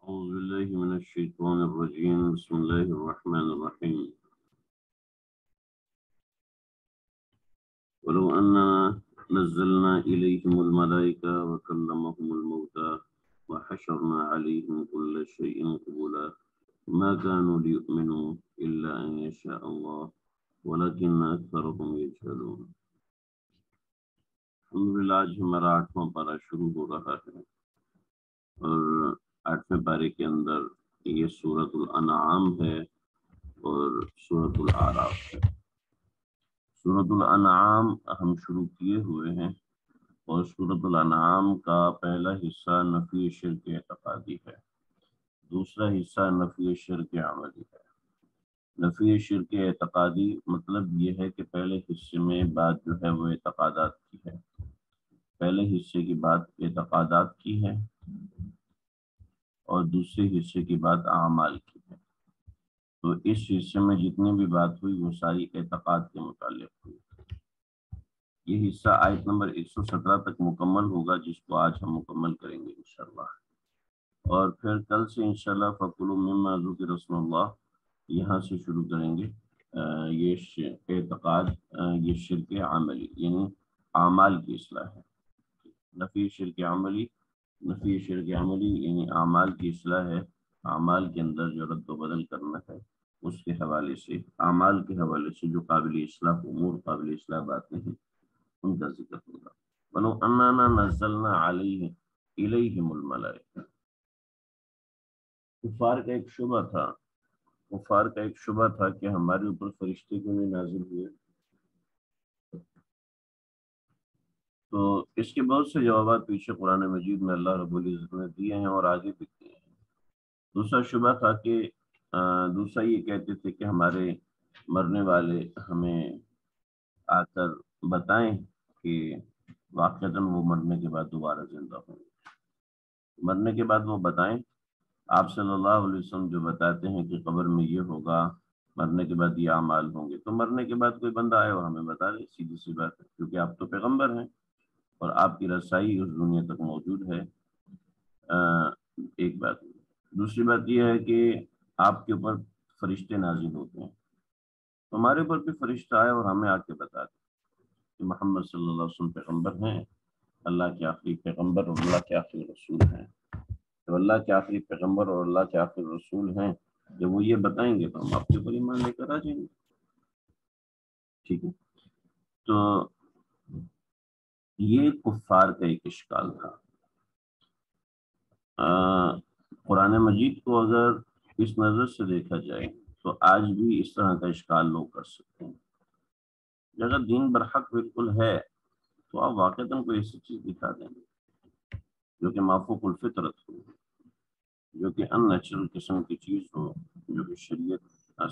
أعوذ بالله من الشيطان الرجيم بسم الله الرحمن الرحيم ولو أننا نزلنا إليهم الملائكة وكلمهم الموتى وحشرنا عليهم كل شيء قبلا ما كانوا ليؤمنوا إلا أن يشاء الله ولكن أكثرهم يجهلون۔ الحمدللہ آج ہمارا 8واں پارہ شروع ہو رہا ہے اور 8ویں پارے کے اندر یہ سورۃ الانعام ہے اور سورۃ الاعراف ہے۔ سورۃ الانعام ہم شروع کیے ہوئے ہیں اور سورۃ الانعام کا پہلا حصہ نفی شرک اعتقادی ہے، دوسرا حصہ نفی شرک عملی ہے۔ نفی شرک اعتقادی مطلب یہ ہے کہ پہلے حصے میں بات جو ہے وہ اعتقادات کی ہے، پہلے حصے کی بات اعتقادات کی ہے اور دوسرے حصے کی بات اعمال کی ہے۔ تو اس حصے میں جتنی بھی بات ہوئی وہ ساری اعتقاد کے متعلق ہوئی۔ یہ حصہ آیت نمبر 117 تک مکمل ہوگا، جس کو آج ہم مکمل کریں گے انشاءاللہ، اور پھر کل سے انشاءاللہ فَكُلُوا مِمَّا ذُكِرَ اسْمُ اللَّهِ یہاں سے شروع کریں گے۔ یہ اعتقاد، یہ شرک عملی یعنی اعمال کی اصلاح ہے۔ نفی شرک عملی یعنی اعمال کی اصلاح ہے، اعمال کے اندر جو رد و بدل کرنا ہے اس کے حوالے سے، اعمال کے حوالے سے جو قابل اصلاح امور، قابل اصلاح باتیں ہیں ان کا ذکر ہوگا۔ وَلَوْ أَنَّنَا نَزَّلْنَا إِلَيْهِمُ الْمَلَائِكَةَ۔ کفار کا ایک شبہ تھا کہ ہمارے اوپر فرشتے کیوں نہیں نازل ہوئے۔ تو اس کے بہت سے جوابات پیچھے قرآن مجید میں اللہ رب العزت نے دیے ہیں اور آگے بھی دیے ہیں۔ دوسرا شبہ تھا کہ دوسرا یہ کہتے تھے کہ ہمارے مرنے والے ہمیں آ کر بتائیں کہ واقعتاً وہ مرنے کے بعد دوبارہ زندہ ہوں گے، مرنے کے بعد وہ بتائیں۔ آپ صلی اللہ علیہ وسلم جو بتاتے ہیں کہ قبر میں یہ ہوگا، مرنے کے بعد یہ اعمال ہوں گے، تو مرنے کے بعد کوئی بندہ آئے اور ہمیں بتا دے، سیدھی سی بات ہے، کیونکہ آپ تو پیغمبر ہیں اور آپ کی رسائی اس دنیا تک موجود ہے۔ ایک بات۔ دوسری بات یہ ہے کہ آپ کے اوپر فرشتے نازل ہوتے ہیں، تو ہمارے اوپر بھی فرشتہ آئے اور ہمیں آ کے بتا دے کہ محمد صلی اللہ علیہ وسلم پیغمبر ہیں، اللہ کے آخری پیغمبر اور اللہ کے آخری رسول ہیں۔ تو اللہ کے آخری پیغمبر اور اللہ کے آخری رسول ہیں، جب وہ یہ بتائیں گے تو ہم آپ کے اوپر ایمان لے کر آ جائیں گے۔ ٹھیک ہے، تو یہ کفار کا ایک اشکال تھا۔ قرآن مجید کو اگر اس نظر سے دیکھا جائے تو آج بھی اس طرح کا اشکال لوگ کر سکتے ہیں۔ اگر دین برحق بالکل ہے تو آپ واقعتاً کوئی ایسی چیز دکھا دیں گے جو کہ مافوق الفطرت ہو، جو کہ ان نیچرل قسم کی چیز ہو، جو کہ شریعت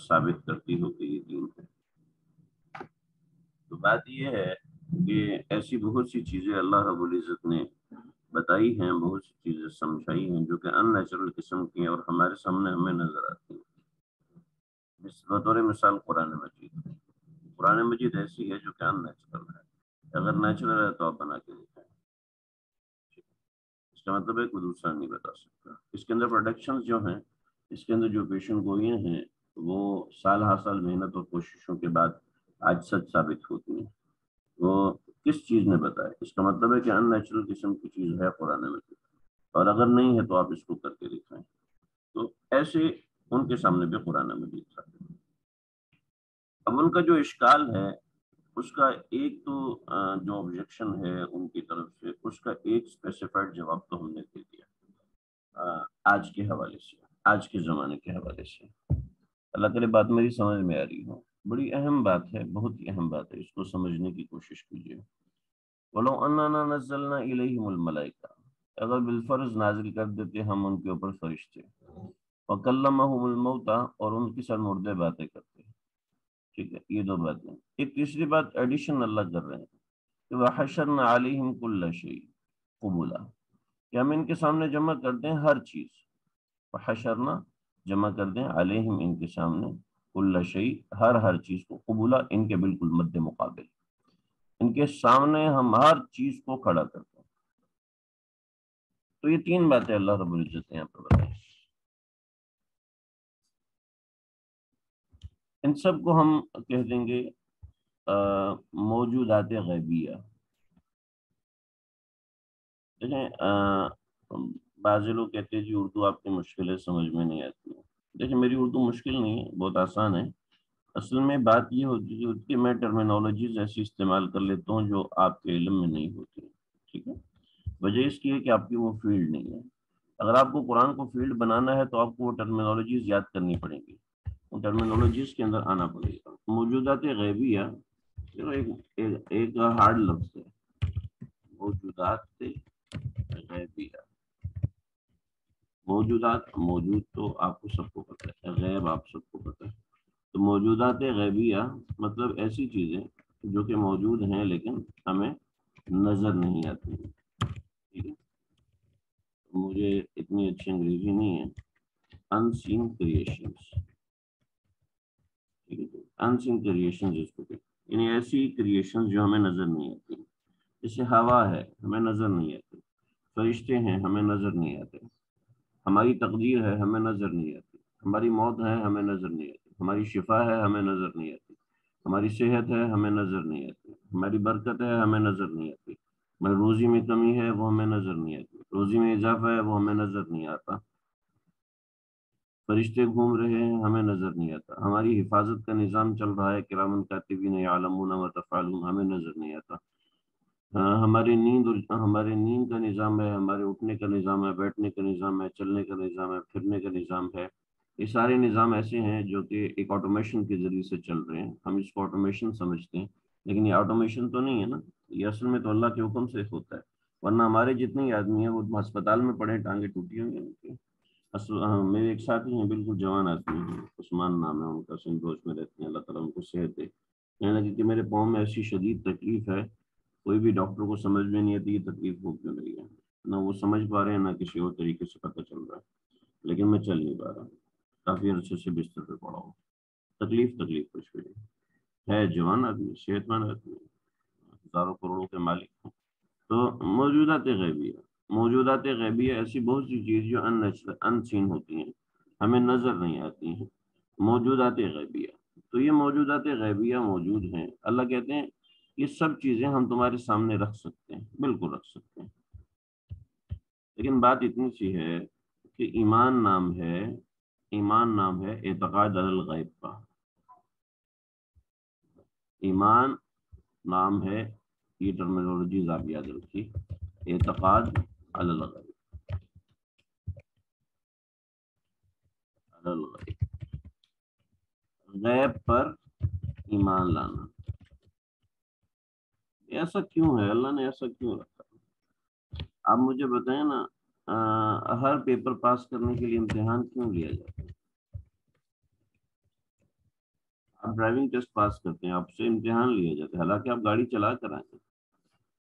ثابت کرتی ہو کہ یہ دین ہے۔ تو بات یہ ہے کہ ایسی بہت سی چیزیں اللہ رب العزت نے بتائی ہیں، بہت سی چیزیں سمجھائی ہیں جو کہ ان نیچرل قسم کی ہیں اور ہمارے سامنے ہمیں نظر آتی ہیں۔ بطور مثال قرآن مجید ایسی ہے جو کہ ان نیچرل ہے، اگر نیچرل ہے تو آپ بنا کے دکھائیں، اس کا مطلب ہے کوئی دوسرا نہیں بتا سکتا۔ اس کے اندر پروڈکشنز جو ہیں، اس کے اندر جو پیشن گوئیاں ہیں، وہ سال ہر سال محنت اور کوششوں کے بعد آج سچ ثابت ہوتی ہیں۔ وہ کس چیز نے بتایا؟ اس کا مطلب ہے کہ ان نیچرل قسم کی چیز ہے قرآن مجید، اور اگر نہیں ہے تو آپ اس کو کر کے دکھائیں۔ تو ایسے ان کے سامنے بھی قرآن مجید تھا۔ اب ان کا جو اشکال ہے اس کا ایک تو جو آبجیکشن ہے ان کی طرف سے، اس کا ایک اسپیسیفائڈ جواب تو ہم نے دے دیا آج کے حوالے سے، آج کے زمانے کے حوالے سے۔ اللہ کرے بات میری سمجھ میں آ رہی ہو، بڑی اہم بات ہے، بہت ہی اہم بات ہے، اس کو سمجھنے کی کوشش کیجیے۔ وَلَوْ أَنَّنَا نَزَّلْنَا إِلَيْهِمُ الْمَلَائِكَةَ، اگر بالفرض نازل کر دیتے ہم ان کے اوپر فرشتے، وَكَلَّمَهُمُ الْمَوْتَى اور ان کے ساتھ مردے باتیں کرتے ہیں۔ ٹھیک ہے، یہ دو باتیں۔ ایک تیسری بات ایڈیشن اللہ کر رہے ہیں کہ وَحَشَرْنَا عَلَيْهِمْ كُلَّ شَيْءٍ قُبُولًا، کہ ہم ان کے سامنے جمع کر دیں ہر چیز، وحشرنا جمع کر دیں علیہم ان کے سامنے کل شیء ہر چیز کو، قبولا ان کے بالکل مد مقابل، ان کے سامنے ہم ہر چیز کو کھڑا کرتے ہیں۔ تو یہ تین باتیں اللہ رب العزت نے یہاں پر بتائی۔ ان سب کو ہم کہہ دیں گے موجودات غیبیہ. دیکھیں بعض لوگ کہتے ہیں جی اردو آپ کی مشکل ہے، سمجھ میں نہیں آتی ہے. دیکھیں میری اردو مشکل نہیں ہے، بہت آسان ہے. اصل میں بات یہ ہوتی ہے کہ میں ٹرمینالوجیز ایسی استعمال کر لیتا ہوں جو آپ کے علم میں نہیں ہوتی. ٹھیک ہے، وجہ اس کی ہے کہ آپ کی وہ فیلڈ نہیں ہے. اگر آپ کو قرآن کو فیلڈ بنانا ہے تو آپ کو وہ ٹرمینالوجیز یاد کرنی پڑیں گی، ان ٹرمینالوجیز کے اندر آنا پڑے گا. موجودات غیبیہ ایک ہارڈ لفظ ہے. موجودات غیبیہ، موجودات، موجود تو آپ کو سب کو پتہ ہے، غیب آپ سب کو پتہ ہے. تو موجودات غیبیہ مطلب ایسی چیزیں جو کہ موجود ہیں لیکن ہمیں نظر نہیں آتی ہیں. ٹھیک ہے، مجھے اتنی اچھی انگریزی نہیں ہے. انسین کریشنز، ٹھیک ہے، انسین کریشنز اس کو کہتے ہیں، یعنی ایسی کریشنز جو ہمیں نظر نہیں آتی. جیسے ہوا ہے، ہمیں نظر نہیں آتی. فرشتے ہیں، ہمیں نظر نہیں آتے. ہماری تقدیر ہے، ہمیں نظر نہیں آتی. ہماری موت ہے، ہمیں نظر نہیں آتی. ہماری شفا ہے، ہمیں نظر نہیں آتی. ہماری صحت ہے، ہمیں نظر نہیں آتی. ہماری برکت ہے، ہمیں نظر نہیں آتی. ہماری روزی میں کمی ہے، وہ ہمیں نظر نہیں آتی. روزی میں اضافہ ہے، وہ ہمیں نظر نہیں آتا. فرشتے گھوم رہے ہیں، ہمیں نظر نہیں آتا. ہماری حفاظت کا نظام چل رہا ہے، کرامن کاتبین یعلمون ما تفعلون، ہمیں نظر نہیں آتا. ہمارے نیند کا نظام ہے، ہمارے اٹھنے کا نظام ہے، بیٹھنے کا نظام ہے، چلنے کا نظام ہے، پھرنے کا نظام ہے. یہ سارے نظام ایسے ہیں جو کہ ایک آٹومیشن کے ذریعے سے چل رہے ہیں. ہم اس کو آٹومیشن سمجھتے ہیں، لیکن یہ آٹومیشن تو نہیں ہے نا. یہ اصل میں تو اللہ کے حکم سے ہوتا ہے. ورنہ ہمارے جتنے آدمی ہیں وہ ہسپتال میں پڑے، ٹانگیں ٹوٹی ہوئی ہیں. میرے ایک ساتھی ہیں، بالکل جوان آدمی ہیں، عثمان نام ہے ان کا، سندوش میں رہتے ہیں. اللہ تعالیٰ ان کو صحت دے. کہنے لگے کہ میرے پاؤں میں ایسی شدید تکلیف ہے، کوئی بھی ڈاکٹر کو سمجھ میں نہیں آتی یہ تکلیف ہو کیوں رہی ہے. نہ وہ سمجھ پا رہے ہیں، نہ کسی اور طریقے سے پتہ چل رہا ہے. لیکن میں چل نہیں پا رہا، کافی عرصے سے بستر پہ پڑا ہوں. تکلیف کچھ بھی نہیں ہے. جوان آدمی، صحت مند آدمی، ہزاروں کروڑوں کے مالک ہیں. تو موجودات غیبیہ ایسی بہت سی چیز جو ان سین ہوتی ہیں، ہمیں نظر نہیں آتی ہیں. موجودات غیبیہ، تو یہ موجودات غیبیہ موجود ہیں. اللہ کہتے ہیں یہ سب چیزیں ہم تمہارے سامنے رکھ سکتے ہیں، بالکل رکھ سکتے ہیں. لیکن بات اتنی سی ہے کہ ایمان نام ہے اعتقاد علی الغیب کا. ایمان نام ہے، یہ ٹرمینالوجیز آپ یاد رکھیے، اعتقاد علی الغیب. غیب پر ایمان لانا. ایسا کیوں ہے؟ اللہ نے ایسا کیوں رکھا؟ آپ مجھے بتائیں نا، ہر پیپر پاس کرنے کے لیے امتحان کیوں لیا جاتا ہے؟ آپ ڈرائیونگ ٹیسٹ پاس کرتے ہیں، آپ سے امتحان لیا جاتا ہے، حالانکہ آپ گاڑی چلا کر آئے ہیں،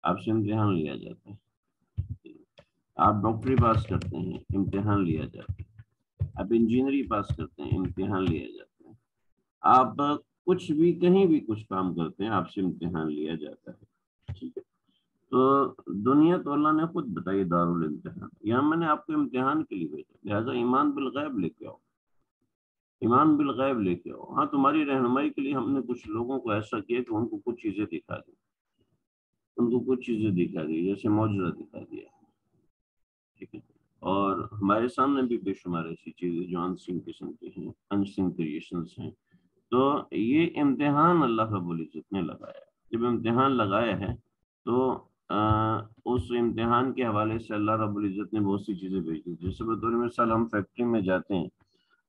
آپ سے امتحان لیا جاتا ہے. آپ ڈاکٹری پاس کرتے ہیں، امتحان لیا جاتا ہے. آپ انجینئرنگ پاس کرتے ہیں، امتحان لیا جاتا ہے. آپ کچھ بھی کہیں بھی کچھ کام کرتے ہیں، آپ سے امتحان لیا جاتا ہے. ٹھیک ہے، تو دنیا تو اللہ نے خود بتائی دارالامتحان. یہاں میں نے آپ کو امتحان کے لیے بھیجا، لہٰذا ایمان بالغیب لے کے آؤ. ایمان بالغیب لے کے آؤ. ہاں، تمہاری رہنمائی کے لیے ہم نے کچھ لوگوں کو ایسا کیا کہ ان کو کچھ چیزیں دکھا دی، جیسے معجزہ دکھا دیا. ٹھیک ہے، اور ہمارے سامنے بھی بے شمار ایسی چیزیں جو انسین قسم کی ہیں، انسین کریشنز ہیں. تو یہ امتحان اللہ رب العزت نے لگایا. جب امتحان لگایا ہے تو اس امتحان کے حوالے سے اللہ رب العزت نے بہت سی چیزیں بھیجی. جیسے بطور مثال ہم فیکٹری میں جاتے ہیں،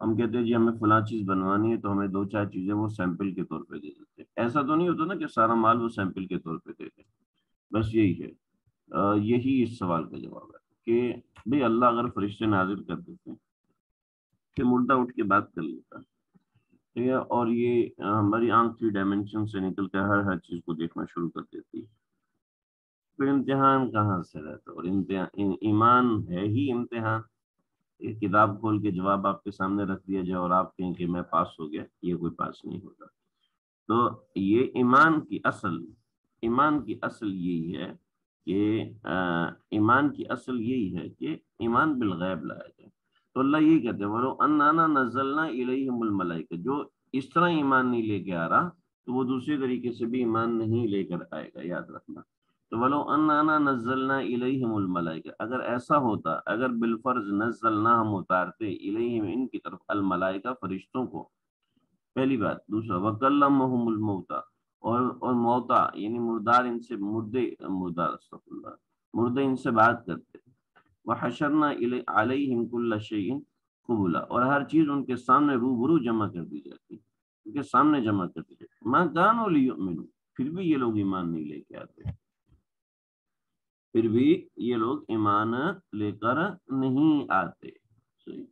ہم کہتے ہیں جی ہمیں فلاں چیز بنوانی ہے، تو ہمیں 2-4 چیزیں وہ سیمپل کے طور پہ دے دیتے ہیں. ایسا تو نہیں ہوتا نا کہ سارا مال وہ سیمپل کے طور پہ دے دیں. بس یہی ہے، یہی اس سوال کا جواب ہے کہ بھئی اللہ اگر فرشتے نازل کر دیتے ہیں کہ مردہ اٹھ کے بات کر لیتا ہے، ٹھیک ہے، اور یہ ہماری آنکھ کی ڈائمینشن سے نکل کر ہر چیز کو دیکھنا شروع کر دیتی ہے، پھر امتحان کہاں سے رہتا؟ اور ایمان ہے ہی امتحان. ایک کتاب کھول کے جواب آپ کے سامنے رکھ دیا جائے اور آپ کہیں کہ میں پاس ہو گیا، یہ کوئی پاس نہیں ہوتا. تو یہ ایمان کی اصل یہی ہے کہ ایمان بالغیب لایا جائے. تو اللہ یہی کہتے ہیں وَلَوْ أَنَّنَا نَزَّلْنَا إِلَيْهِمُ الْمَلَائِكَةَ، جو اس طرح ایمان نہیں لے کے آ رہا تو وہ دوسرے طریقے سے بھی ایمان نہیں لے کر آئے گا، یاد رکھنا۔ تو وَلَوْ أَنَّنَا نَزَّلْنَا إِلَيْهِمُ الْمَلَائِكَةَ، اگر ایسا ہوتا، اگر بالفرض نزلنا ہم اتارتے الیہم ان کی طرف الملائکہ فرشتوں کو، پہلی بات۔ دوسرا وَكَلَّمَهُمُ الْمَوْتَى، اور موتا یعنی مردار ان سے مردار استغفر اللہ، مردے ان سے بات کرتے۔ وحشرنا علیہم کل شیء قبلا، اور ہر چیز ان کے سامنے روبرو جمع کر دی جاتی، ان کے سامنے جمع کر دی جاتی۔ ما کانوا لیؤمنوا، پھر بھی یہ لوگ ایمان نہیں لے کے آتے، پھر بھی یہ لوگ ایمان لے کر نہیں آتے، صحیح؟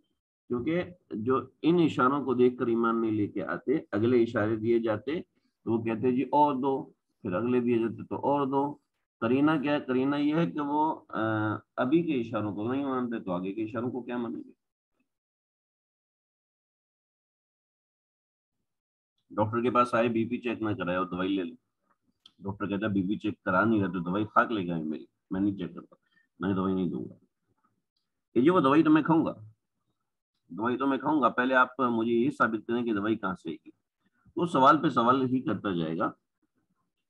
کیونکہ جو ان اشاروں کو دیکھ کر ایمان نہیں لے کے آتے، اگلے اشارے دیے جاتے تو وہ کہتے جی اور دو، پھر اگلے دیے جاتے تو اور دو۔ قرینہ کیا ہے؟ قرینہ یہ ہے کہ وہ ابھی کے اشاروں کو نہیں مانتے تو آگے کے اشاروں کو کیا مانیں گے؟ ڈاکٹر کے پاس آئے، بی پی چیک نہ کرائے اور دوائی لے لیں، ڈاکٹر کہتا ہے بی پی چیک کرا نہیں رہا تو دوائی کھا کے لے گا میری، میں نہیں چیک کرتا، میں دوائی نہیں دوں گا کہ جی وہ دوائی تو میں کھاؤں گا، دوائی تو میں کھاؤں گا، پہلے آپ مجھے یہ ثابت کریں کہ دوائی کہاں سے آئے گی۔ وہ سوال پہ سوال ہی کرتا جائے گا،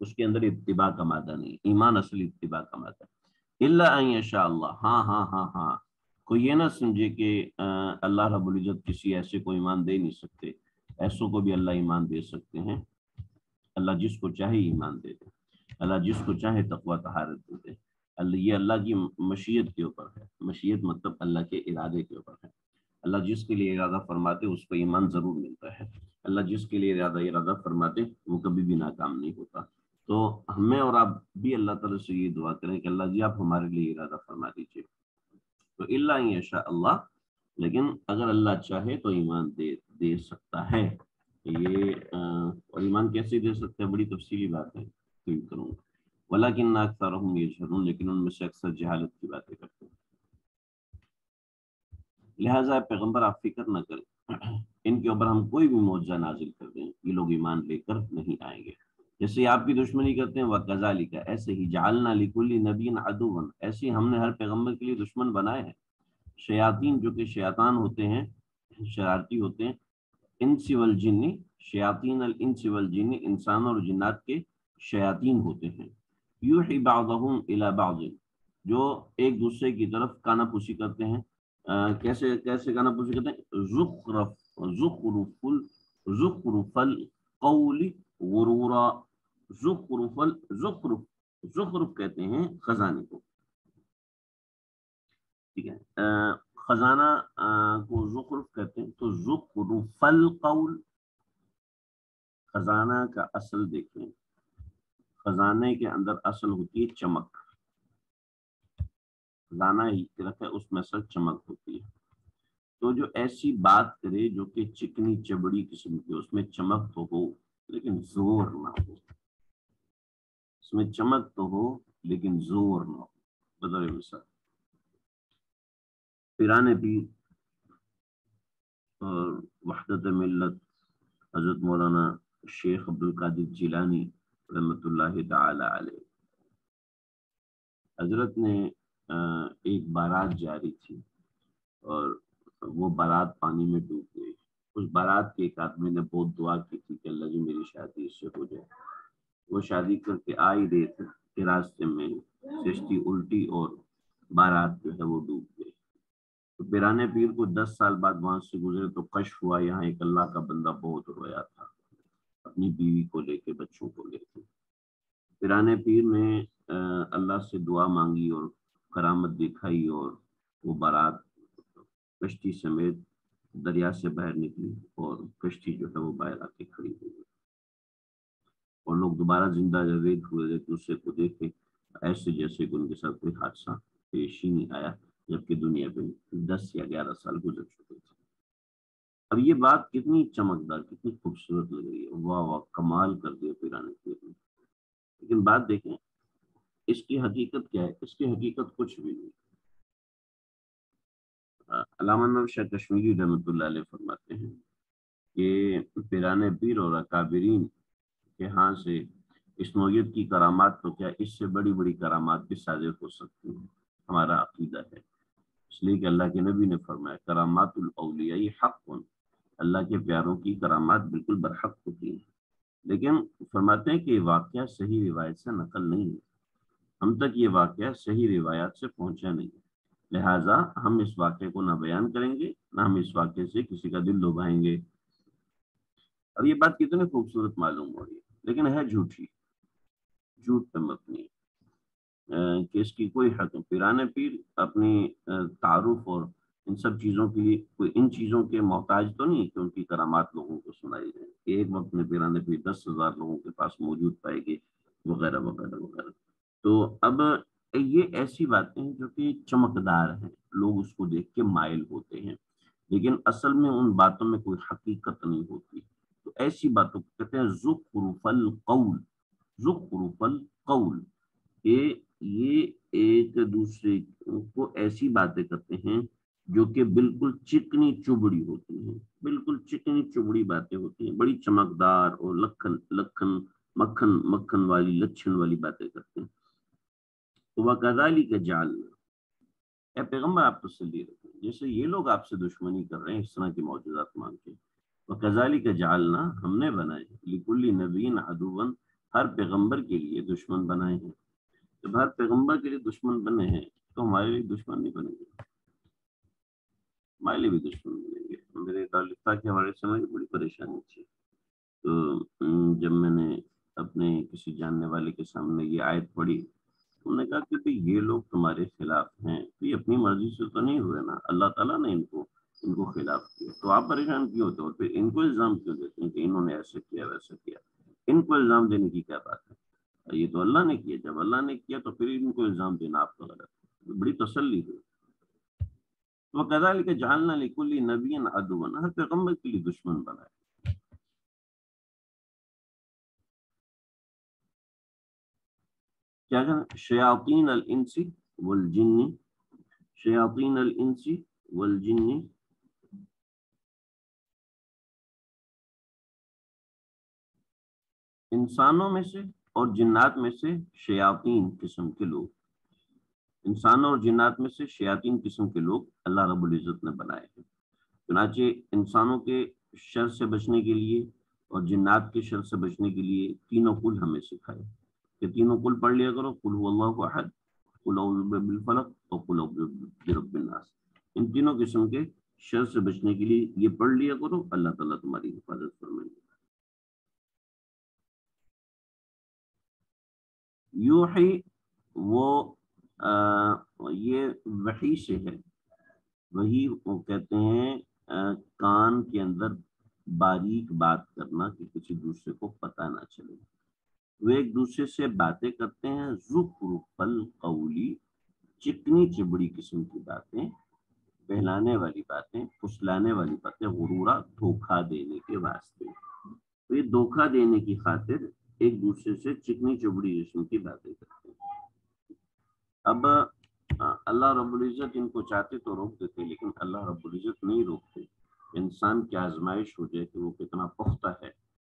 اس کے اندر اتباع کا مادہ نہیں، ایمان اصلی اتباع کا مادہ ہے۔ الا ان یشاء اللہ، ہاں ہاں ہاں ہاں، کوئی یہ نہ سمجھے کہ اللہ رب العزت کسی ایسے کو ایمان دے نہیں سکتے، ایسوں کو بھی اللہ ایمان دے سکتے ہیں، اللہ جس کو چاہے ایمان دے دے، اللہ جس کو چاہے تقوی طہارت دے دے، یہ اللہ کی مشیت کے اوپر ہے، مشیت مطلب اللہ کے ارادے کے اوپر ہے، اللہ جس کے لیے ارادہ فرماتے اس کو ایمان ضرور ملتا ہے، اللہ جس کے لیے ارادہ فرماتے وہ کبھی بھی ناکام نہیں ہوتا۔ تو ہمیں اور آپ بھی اللہ تعالیٰ سے یہ دعا کریں کہ اللہ جی آپ ہمارے لیے ارادہ فرما دیجیے۔ تو الا ان یشاء اللہ، لیکن اگر اللہ چاہے تو ایمان دے سکتا ہے۔ یہ اور ایمان کیسے دے سکتا ہے بڑی تفصیلی بات ہے، فکر کروں گا۔ ولیکن اکثرهم یجہلون، لیکن ان میں سے اکثر جہالت کی باتیں کرتے ہیں۔ لہٰذا پیغمبر آپ فکر نہ کریں، ان کے اوپر ہم کوئی بھی معجزہ نازل کر دیں یہ لوگ ایمان لے کر نہیں آئیں گے۔ جیسے آپ کی دشمنی کرتے ہیں وَكَذَلِكَ، ایسے ہی جعلنا لِكُلِّ نَبِيٍّ عَدُوًّا، ایسے ہی ہم نے ہر پیغمبر کے لیے دشمن بنائے ہیں، شیاطین جو کہ شیطان ہوتے ہیں، شرارتی ہوتے ہیں، انس والجن، شیاطین الانس والجن، انسان اور جنات کے شیاطین ہوتے ہیں، یوحی بعضهم الی بعض، جو ایک دوسرے کی طرف کانا پوشی کرتے ہیں۔ کیسے کانا پوشی کرتے ہیں؟ زخرف القول غرورا، زخرف کہتے ہیں خزانے کو، ٹھیک ہے، خزانہ کو زخرف کہتے ہیں۔ تو زخرف القول، خزانہ کا اصل دیکھیں، خزانے کے اندر اصل ہوتی ہے چمک، خزانہ ہی رکھا ہے اس میں اصل چمک ہوتی ہے۔ تو جو ایسی بات کرے جو کہ چکنی چبڑی قسم کی، اس میں چمک تو ہو لیکن زور نہ ہو، اس میں چمک تو ہو لیکن زور نہ ہو۔ بطور مثال پیران پیر اور وحدت ملت حضرت مولانا شیخ عبدالقادر جیلانی رحمۃ اللہ تعالی علیہ، حضرت نے ایک بارات جاری تھی اور وہ بارات پانی میں ڈوب گئی۔ اس بارات کے ایک آدمی نے بہت دعا کی تھی کہ اللہ جی میری شادی اس سے ہو جائے۔ وہ شادی کر کے آ ہی رہے تھے کہ راستے میں کشتی الٹی اور بارات جو ہے وہ ڈوب گئی۔ تو پیرانے پیر کو 10 سال بعد وہاں سے گزرے تو کشف ہوا یہاں ایک اللہ کا بندہ بہت رویا تھا اپنی بیوی کو لے کے، بچوں کو لے کے۔ پیرانے پیر نے اللہ سے دعا مانگی اور کرامت دکھائی اور وہ بارات کشتی سمیت دریا سے باہر نکلی اور کشتی جو ہے وہ باہر آ کے کھڑی ہو گئی اور لوگ دوبارہ زندہ جاوید ہوئے ایک دوسرے کو دیکھے ایسے جیسے کہ ان کے ساتھ کوئی حادثہ پیش ہی نہیں آیا، جبکہ دنیا پہ 10 یا 11 سال گزر چکے تھے۔ اب یہ بات کتنی چمکدار، کتنی خوبصورت لگ رہی ہے، واہ واہ کمال کر دیا پیرانے پیر نے۔ لیکن بات دیکھیں اس کی حقیقت کیا ہے؟ اس کی حقیقت کچھ بھی نہیں۔ علامہ نور شاہ کشمیری رحمۃ اللہ علیہ فرماتے ہیں کہ پیرانے پیر اور اکابرین کے ہاں سے اس نوعیت کی کرامات تو کیا اس سے بڑی بڑی کرامات بھی صادر ہو سکتی ہیں، ہمارا عقیدہ ہے، اس لیے کہ اللہ کے نبی نے فرمایا کرامات الاولیاء حق، اللہ کے پیاروں کی کرامات بالکل برحق ہوتی ہیں، لیکن فرماتے ہیں کہ یہ واقعہ صحیح روایت سے نقل نہیں ہے، ہم تک یہ واقعہ صحیح روایات سے پہنچا نہیں ہے، لہٰذا ہم اس واقعے کو نہ بیان کریں گے، نہ ہم اس واقعے سے کسی کا دل دبائیں گے۔ اب یہ بات کتنی خوبصورت معلوم ہو رہی ہے، لیکن ہے جھوٹی، جھوٹ پہ مبنی کہ اس کی کوئی حق نہیں۔ پیران پیر اپنی تعارف اور ان سب چیزوں کے لیے کوئی ان چیزوں کے محتاج تو نہیں کہ ان کی کرامات لوگوں کو سنائی جائیں، کہ ایک وقت میں پیران پیر 10,000 لوگوں کے پاس موجود پائے گے، وغیرہ وغیرہ وغیرہ۔ تو اب یہ ایسی باتیں ہیں جو کہ چمکدار ہیں، لوگ اس کو دیکھ کے مائل ہوتے ہیں، لیکن اصل میں ان باتوں میں کوئی حقیقت نہیں ہوتی۔ تو ایسی باتوں کو کہتے ہیں زخرف القول، زخرف القول، کہ یہ ایک دوسرے کو ایسی باتیں کرتے ہیں جو کہ بالکل چکنی چبڑی ہوتی ہیں، بالکل چکنی چبڑی باتیں ہوتی ہیں، بڑی چمکدار اور لکھن لکھن مکھن مکھن والی لچھن والی باتیں کرتے ہیں۔ تو وَكَذَلِكَ جَعَلْنَا، اے پیغمبر آپ تسلی رکھیں، جیسے یہ لوگ آپ سے دشمنی کر رہے ہیں اس طرح کے معجزات مانگ کے، وَكَذَلِكَ جَعَلْنَا، ہم نے بنائے لِكُلِّ نَبِيٍّ عَدُوًّا، ہر پیغمبر کے لیے دشمن بنائے ہیں۔ جب ہر پیغمبر کے لیے دشمن بنے ہیں تو ہمارے لیے دشمن نہیں بنیں گے، ہمارے لیے بھی دشمن بنیں گے۔ میرے تعلق تھا کہ ہمارے سمجھ بڑی پریشانی تھی، تو جب میں نے اپنے کسی جاننے والے کے سامنے یہ آیت پڑھی، انہوں نے کہا کہ بھئی یہ لوگ تمہارے خلاف ہیں، تو یہ اپنی مرضی سے تو نہیں ہوئے نا، اللہ تعالیٰ نے ان کو خلاف کیا، تو آپ پریشان کیوں ہوتے ہو؟ پھر ان کو الزام کیوں دیتے ہیں کہ انہوں نے ایسے کیا ویسے کیا؟ ان کو الزام دینے کی کیا بات ہے؟ یہ تو اللہ نے کیا، جب اللہ نے کیا تو پھر ان کو الزام دینا آپ کو غلط ہے۔ بڑی تسلی ہوئی۔ وَكَذَلِكَ جَعَلْنَا لِكُلِّ نَبِيٍّ عَدُوًّا، ہر پیغمبر کے لیے دشمن بنائے۔ کیا کہنا؟ شیاطین الانس والجن، شیاطین الانس والجن، انسانوں میں سے اور جنات میں سے شیاطین قسم کے لوگ، انسانوں اور جنات میں سے شیاطین قسم کے لوگ اللہ رب العزت نے بنائے ہیں۔ چنانچہ انسانوں کے شر سے بچنے کے لیے اور جنات کے شر سے بچنے کے لیے تینوں کل ہمیں سکھائے کہ تینوں کل پڑھ لیا کرو، قل هو اللہ احد، قل اعوذ برب الفلق اور قل اعوذ برب الناس۔ ان تینوں قسم کے شر سے بچنے کے لیے یہ پڑھ لیا کرو، اللہ تعالیٰ تمہاری حفاظت فرمائیں گے۔ یوحی، وہ یہ وحی سے ہے، وہی وہ کہتے ہیں کان کے اندر باریک بات کرنا کہ کسی دوسرے کو پتہ نہ چلے، وہ ایک دوسرے سے باتیں کرتے ہیں زخرف القولی، چکنی چبڑی قسم کی باتیں، بہلانے والی باتیں، پھسلانے والی باتیں، غرورہ دھوکہ دینے کے واسطے، تو یہ دھوکہ دینے کی خاطر ایک دوسرے سے چکنی چبڑی قسم کی باتیں کرتے ہیں۔ اب اللہ رب العزت ان کو چاہتے تو روک دیتے، لیکن اللہ رب العزت نہیں روکتے، انسان کی آزمائش ہو جائے کہ وہ کتنا پختہ ہے،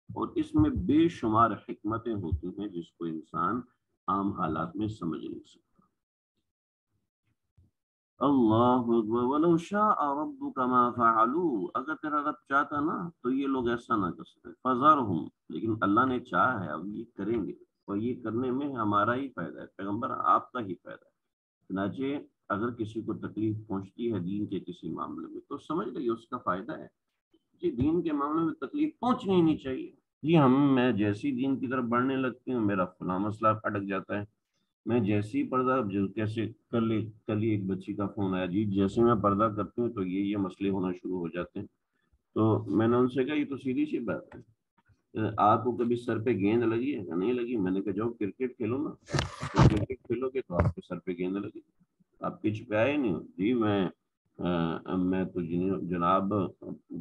اور اس میں بے شمار حکمتیں ہوتی ہیں جس کو انسان عام حالات میں سمجھ نہیں سکتا۔ اللہ اکبر، ولو شاء ربک ما فعلوا، اگر تیرا رب چاہتا نا تو یہ لوگ ایسا نہ کر سکتے، فذرہم، لیکن اللہ نے چاہا ہے، اب یہ کریں گے، اور یہ کرنے میں ہمارا ہی فائدہ ہے، پیغمبر آپ کا ہی فائدہ ہے۔ چنانچہ اگر کسی کو تکلیف پہنچتی ہے دین کے کسی معاملے میں تو سمجھ لئے اس کا فائدہ ہے، جی دین کے معاملے میں تکلیف پہنچنی ہی نہیں چاہیے۔ جی میں جیسی دین کی طرف بڑھنے لگتی ہوں میرا فلاں مسئلہ اٹک جاتا ہے، میں جیسی پردہ کیسے کل ہی ایک بچی کا فون آیا، جی جیسے میں پردہ کرتی ہوں تو یہ مسئلے ہونا شروع ہو جاتے ہیں، تو میں نے ان سے کہا یہ تو سیدھی سی بات ہے، آپ کو کبھی سر پہ گیند لگی ہے یا نہیں لگی؟ میں نے کہا جاؤ کرکٹ کھیلو نا، تو کرکٹ کھیلو گے تو آپ کے سر پہ گیند لگی، آپ پچ پہ آئے نہیں ہو۔ جی میں تو جناب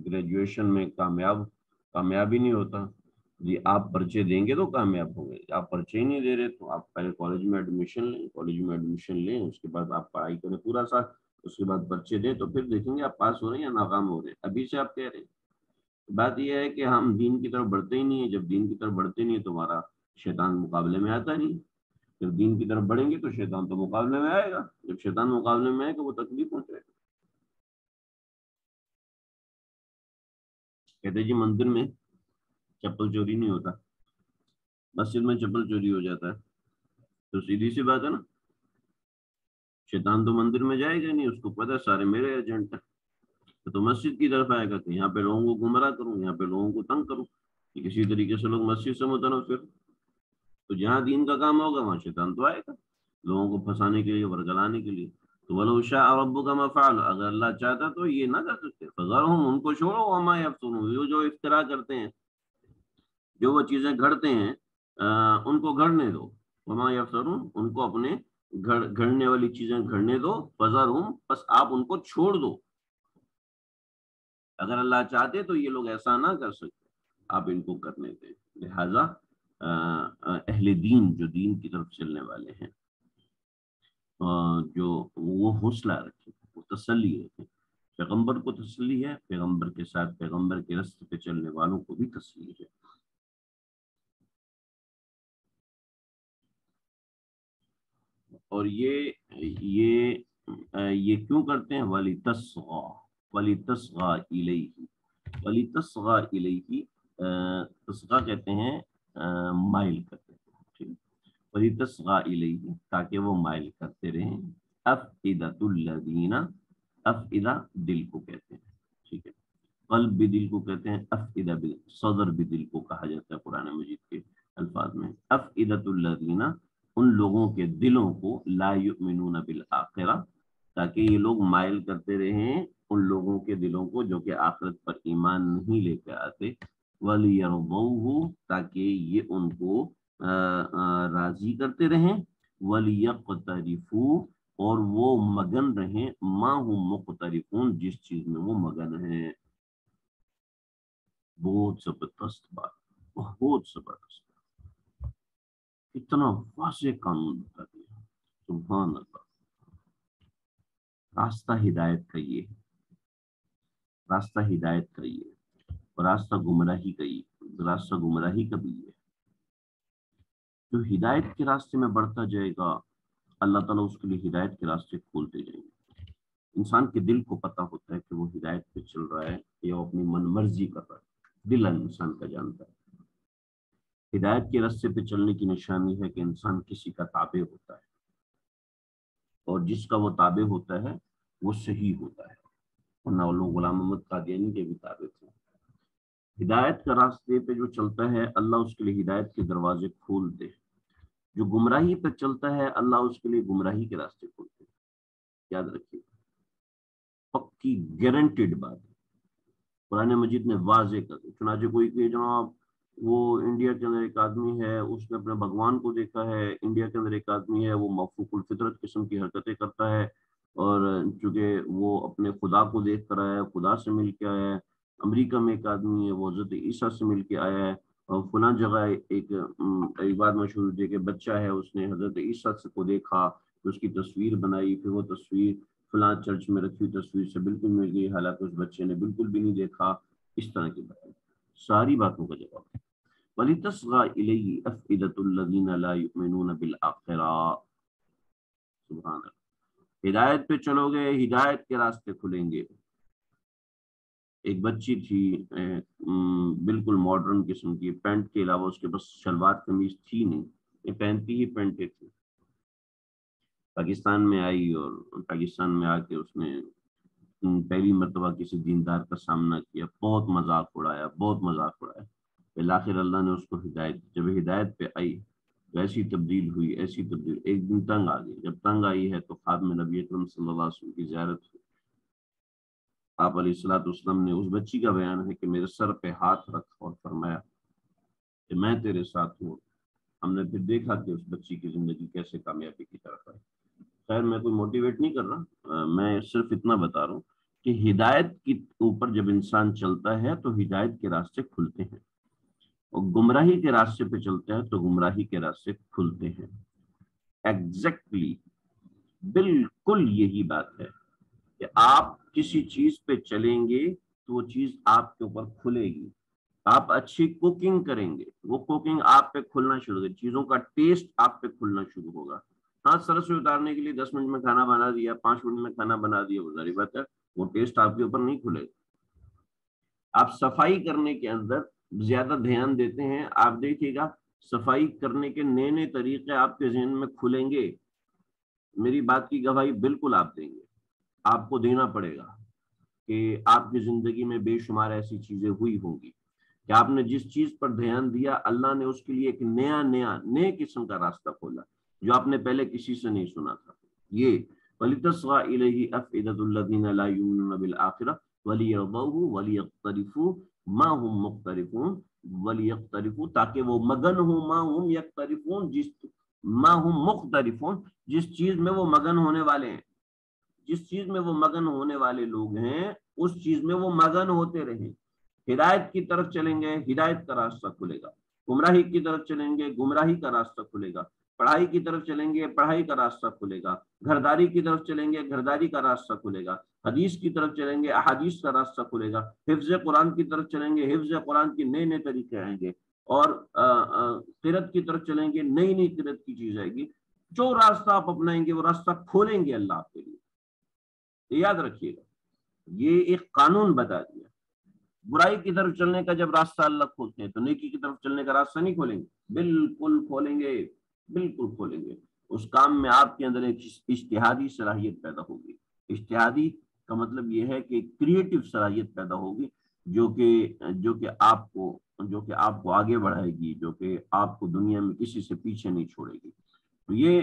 گریجویشن میں کامیابی نہیں ہوتا، جی آپ پرچے دیں گے تو کامیاب ہوں گے، آپ پرچے ہی نہیں دے رہے تو آپ پہلے کالج میں ایڈمیشن لیں، اس کے بعد آپ پڑھائی کریں پورا سال، اس کے بعد پرچے دیں تو پھر دیکھیں گے آپ پاس ہو رہے ہیں یا ناکام ہو رہے ہیں، ابھی سے آپ کہہ رہے ہیں۔ بات یہ ہے کہ ہم دین کی طرف بڑھتے ہی نہیں ہیں، جب دین کی طرف بڑھتے نہیں ہیں تو ہمارا شیطان مقابلے میں آتا نہیں، جب دین کی طرف بڑھیں گے تو شیطان تو مقابلے میں آئے گا، جب شیطان مقابلے میں آئے گا وہ تکلیف پہنچے گا۔ کہتے جی مندر میں چپل چوری نہیں ہوتا، مسجد میں چپل چوری ہو جاتا ہے، تو سیدھی سی بات ہے نا، شیطان تو مندر میں جائے گا نہیں، اس کو پتا ہے سارے میرے ایجنٹ ہیں، تو مسجد کی طرف آئے گا کہ یہاں پہ لوگوں کو گمراہ کروں، یہاں پہ لوگوں کو تنگ کروں، کہ کسی طریقے سے لوگ مسجد سے متنفر، تو جہاں دین کا کام ہوگا وہاں شیطان تو آئے گا لوگوں کو پھنسانے کے لیے، ورگلانے کے لیے۔ تو وَلَوْ شَاءَ رَبُّكَ مَا فَعَلُ، اگر اللہ چاہتا تو یہ نہ کر سکتے، فَذَرْهُمْ، ان کو چھوڑو، وَمَا يَفْتُرُونَ، جو افترا کرتے ہیں، جو وہ چیزیں گھڑتے ہیں ان کو گھڑنے دو، وما یفترون، ان کو اپنے گھڑنے والی چیزیں گھڑنے دو، فذرہم، بس آپ ان کو چھوڑ دو، اگر اللہ چاہتے تو یہ لوگ ایسا نہ کر سکتے، آپ ان کو کرنے دیں۔ لہذا اہل دین جو دین کی طرف چلنے والے ہیں، جو وہ حوصلہ رکھیں، وہ تسلی رکھیں، پیغمبر کو تسلی ہے، پیغمبر کے ساتھ پیغمبر کے راستے پہ چلنے والوں کو بھی تسلی ہے۔ اور یہ کیوں کرتے ہیں؟ وَلِتَصْغَى، وَلِتَصْغَى إِلَيْهِ، وَلِتَصْغَى إِلَيْهِ، تصغیٰ کہتے ہیں مائل کرتے ہیں، ٹھیک، وَلِتَصْغَى إِلَيْهِ، تاکہ وہ مائل کرتے رہیں، أَفْئِدَةُ الَّذِينَ، أَفْئِدَہ دل کو کہتے ہیں، ٹھیک ہے، قلب بھی دل کو کہتے ہیں، أَفْئِدَہ بھی، صدر بھی دل کو کہا جاتا ہے قرآن مجید کے الفاظ میں، أَفْئِدَةُ الَّذِينَ، ان لوگوں کے دلوں کو، لا یؤمنون بالآخرہ، تاکہ یہ لوگ مائل کرتے رہیں ان لوگوں کے دلوں کو جو کہ آخرت پر ایمان نہیں لے کے آتے، وَلِيَرْضَوْهُ، تاکہ یہ ان کو راضی کرتے رہیں، وَلِيَقْتَرِفُوا، اور وہ مگن رہیں، ما هم مقترفون، جس چیز میں وہ مگن ہیں۔ بہت زبردست بات، بہت زبردست، اتنا واضح قانون بتا دیا، سبحان اللہ۔ راستہ ہدایت کا یہ ہے، راستہ ہدایت کا یہ ہے، اور راستہ گمراہی کا یہ، راستہ گمراہی کا بھی یہ ہے۔ جو ہدایت کے راستے میں بڑھتا جائے گا، اللہ تعالیٰ اس کے لیے ہدایت کے راستے کھولتے جائیں گے۔ انسان کے دل کو پتہ ہوتا ہے کہ وہ ہدایت پہ چل رہا ہے یا وہ اپنی من مرضی کر رہا ہے، دل انسان کا جانتا ہے۔ ہدایت کے راستے پہ چلنے کی نشانی ہے کہ انسان کسی کا تابع ہوتا ہے، اور جس کا وہ تابع ہوتا ہے وہ صحیح ہوتا ہے، ورنہ وہ لوگ غلام محمد قادیانی کے بھی تابع تھے۔ ہدایت کا راستے پہ جو چلتا ہے، اللہ اس کے لیے ہدایت کے دروازے کھولتے ہیں، جو گمراہی پہ چلتا ہے اللہ اس کے لیے گمراہی کے راستے کھولتے ہیں۔ یاد رکھیے، پکی گارنٹیڈ بات ہے، قرآن مجید نے واضح کر دی۔ چنانچہ کوئی کہ جناب وہ انڈیا کے اندر ایک آدمی ہے، اس نے اپنے بھگوان کو دیکھا ہے، انڈیا کے اندر ایک آدمی ہے وہ مفوق الفطرت قسم کی حرکتیں کرتا ہے، اور چونکہ وہ اپنے خدا کو دیکھ کر آیا ہے، خدا سے مل کے آیا ہے۔ امریکہ میں ایک آدمی ہے وہ حضرت عیسیٰ سے مل کے آیا ہے، اور فلاں جگہ ایک بات مشہور ہے کہ بچہ ہے، اس نے حضرت عیسیٰ کو دیکھا، اس کی تصویر بنائی، پھر وہ تصویر فلاں چرچ میں رکھی تصویر سے بالکل مل گئی، حالانکہ اس بچے نے بالکل بھی نہیں دیکھا۔ اس طرح کی باتیں، ساری باتوں کا جواب ہے۔ وَلِتَصْغَى إِلَيْهِ أَفْئِدَةُ الَّذِينَ لَا يُؤْمِنُونَ بِالْآخِرَةِ، سبحان اللہ۔ ہدایت پہ چلو گے، ہدایت کے راستے کھلیں گے۔ ایک بچی تھی بالکل ماڈرن قسم کی، پینٹ کے علاوہ اس کے پاس شلوار قمیض تھی نہیں، یہ پہنتی ہی پینٹیں تھی۔ پاکستان میں آئی، اور پاکستان میں آ کے اس نے پہلی مرتبہ کسی دیندار کا سامنا کیا، بہت مذاق اڑایا، بہت مذاق اڑایا۔ بالآخر اللہ نے اس کو ہدایت، جب ہدایت پہ آئی ایسی تبدیل ہوئی، ایسی تبدیل، ایک دن تنگ آ گئی، جب تنگ آئی ہے تو خادم نبی اکرم صلی اللہ علیہ وسلم کی زیارت ہوئی۔ آپ علیہ الصلوۃ والسلام نے، اس بچی کا بیان ہے کہ میرے سر پہ ہاتھ رکھ اور فرمایا کہ میں تیرے ساتھ ہوں۔ ہم نے پھر دیکھا کہ اس بچی کی زندگی کیسے کامیابی کی طرف ہے۔ خیر میں کوئی موٹیویٹ نہیں کر رہا، میں صرف اتنا بتا رہا ہوں کہ ہدایت کے اوپر جب انسان چلتا ہے تو ہدایت کے راستے کھلتے ہیں، اور گمراہی کے راستے پہ چلتا ہے تو گمراہی کے راستے کھلتے ہیں۔ ایگزیکٹلی، بالکل یہی بات ہے کہ آپ کسی چیز پہ چلیں گے تو وہ چیز آپ کے اوپر کھلے گی۔ آپ اچھی کوکنگ کریں گے، وہ کوکنگ آپ پہ کھلنا شروع ہوگی، چیزوں کا ٹیسٹ آپ پہ کھلنا شروع ہوگا۔ ہاں، سر سے اتارنے کے لیے 10 منٹ میں کھانا بنا دیا، 5 منٹ میں کھانا بنا دیا، وہ ظاہر بات ہے وہ ٹیسٹ آپ کے اوپر نہیں کھلے گا۔ آپ صفائی کرنے کے اندر زیادہ دھیان دیتے ہیں، آپ دیکھیے گا صفائی کرنے کے نئے نئے طریقے آپ کے ذہن میں کھلیں گے. میری بات کی گواہی بالکل آپ دیں گے، آپ کو دینا پڑے گا کہ آپ کی زندگی میں بے شمار ایسی چیزیں ہوئی ہوں گی کہ آپ نے جس چیز پر دھیان دیا اللہ نے اس کے لیے ایک نئے قسم کا راستہ کھولا جو آپ نے پہلے کسی سے نہیں سنا تھا. یہ وَلِتَصْغَىٰ إِلَيْهِ أَفْئِدَةُ الَّذِينَ لَا يُؤْمِنُونَ بِالْآخِرَةِ وَلِيَرْضَوْهُ وَلِيَقْتَرِفُوا مَا هُمْ مُقْتَرِفُونَ وَلِيَقْتَرِفُوا، تاکہ وہ مگن ہوں مَا هُمْ يَقْتَرِفُونَ مَا هُمْ مُقْتَرِفُونَ، جس چیز میں وہ مگن ہونے والے ہیں، جس چیز میں وہ مگن ہونے والے لوگ ہیں اس چیز میں وہ مگن ہوتے رہیں. ہدایت کی طرف چلیں گے ہدایت کا راستہ کھلے گا، گمراہی کی طرف چلیں گے گمراہی کا راستہ کھلے گا، پڑھائی کی طرف چلیں گے پڑھائی کا راستہ کھلے گا، گھرداری کی طرف چلیں گے گھرداری کا راستہ کھلے گا، حدیث کی طرف چلیں گے احادیث کا راستہ کھلے گا، حفظ قرآن کی طرف چلیں گے حفظ قرآن کے نئے نئے طریقے آئیں گے، اور قرأت کی طرف چلیں گے نئی نئی قرأت کی چیز آئے گی. جو راستہ آپ اپنائیں گے وہ راستہ کھولیں گے اللہ آپ کے لیے. یاد رکھیے گا یہ ایک قانون بتا دیا. برائی کی طرف چلنے کا جب راستہ اللہ کھولتے ہیں تو نیکی کی طرف چلنے کا راستہ نہیں کھولیں گے، بالکل کھولیں گے، بالکل کھولیں گے. اس کام میں آپ کے اندر ایک اجتہادی صلاحیت پیدا ہوگی. اجتہادی کا مطلب یہ ہے کہ کریٹو صلاحیت پیدا ہوگی جو کہ آپ کو آگے بڑھائے گی، جو کہ آپ کو دنیا میں کسی سے پیچھے نہیں چھوڑے گی. تو یہ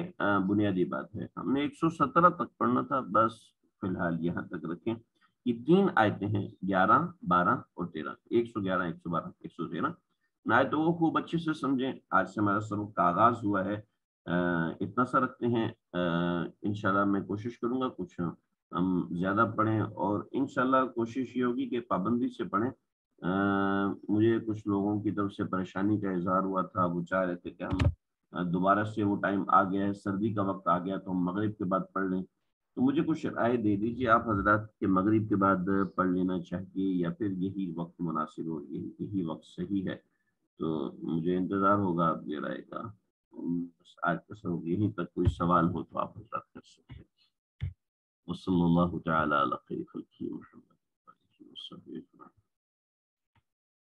بنیادی بات ہے. ہم نے 117 تک پڑھنا تھا، بس فی الحال یہاں تک رکھیں. یہ 3 آیتیں ہیں 11 12 اور 13، 111 112 113. آیتوں کو خوب اچھے سے سمجھیں. آج سے ہمارا سبق کا آغاز ہوا ہے، اتنا سا رکھتے ہیں. انشاءاللہ میں کوشش کروں گا کچھ ہم زیادہ پڑھیں، اور انشاءاللہ کوشش یہ ہوگی کہ پابندی سے پڑھیں. مجھے کچھ لوگوں کی طرف سے پریشانی کا اظہار ہوا تھا، وہ چاہ رہے تھے کہ ہم دوبارہ سے وہ ٹائم آ گیا ہے، سردی کا وقت آ گیا تو ہم مغرب کے بعد پڑھ لیں. تو مجھے کچھ رائے دے دیجیے آپ حضرات کہ مغرب کے بعد پڑھ لینا چاہیے یا پھر یہی وقت مناسب ہو، یہی وقت صحیح ہے. تو مجھے انتظار ہوگا آپ کی رائے کا. آج کا سبق یہیں تک، کوئی سوال ہو تو آپ حضرات کر سکتے ہیں. وصلی اللہ تعالی علی خیر خلقہ محمد.